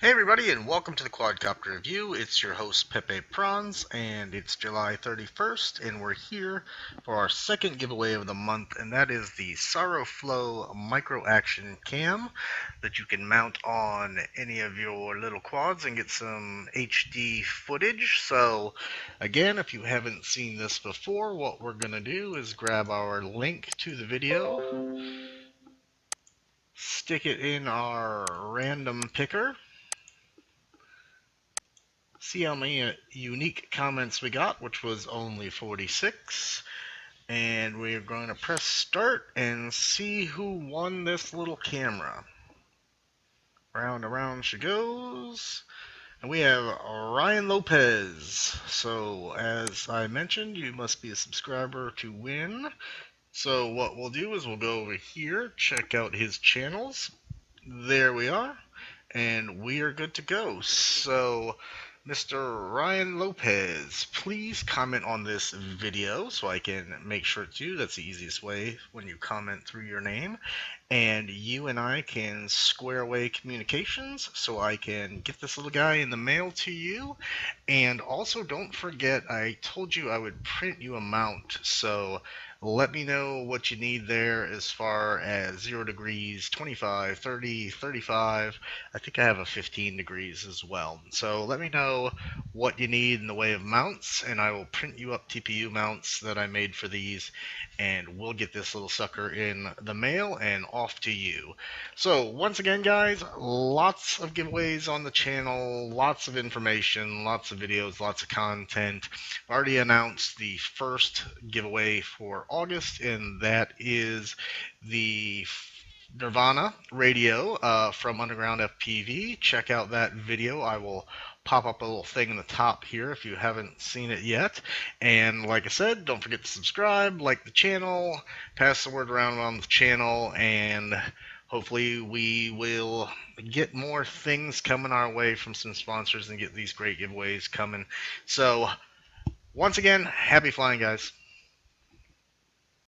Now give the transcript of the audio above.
Hey everybody, and welcome to the Quadcopter Review. It's your host Pepe Prawns, and it's July 31st, and we're here for our second giveaway of the month, and that is the Siroflo Micro Action Cam that you can mount on any of your little quads and get some HD footage. So again, if you haven't seen this before, what we're going to do is grab our link to the video, stick it in our random picker, see how many unique comments we got, which was only 46. And we're going to press start and see who won this little camera. Round and round she goes. And we have Ryan Lopez. So as I mentioned, you must be a subscriber to win. So what we'll do is we'll go over here, check out his channels. There we are. And we are good to go. So Mr. Ryan Lopez, please comment on this video so I can make sure to. That's the easiest way when you comment through your name. And you and I can square away communications so I can get this little guy in the mail to you. And also don't forget, I told you I would print you a mount. So let me know what you need there as far as 0 degrees, 25, 30, 35. I think I have a 15 degrees as well. So let me know what you need in the way of mounts, and I will print you up TPU mounts that I made for these, and we'll get this little sucker in the mail and off to you. So once again, guys, lots of giveaways on the channel, lots of information, lots of videos, lots of content. I've already announced the first giveaway for August, and that is the Nirvana radio from Underground FPV. Check out that video. I will pop up a little thing in the top here if you haven't seen it yet. And like I said, don't forget to subscribe, like the channel, pass the word around on the channel, and hopefully we will get more things coming our way from some sponsors and get these great giveaways coming. So once again, happy flying, guys.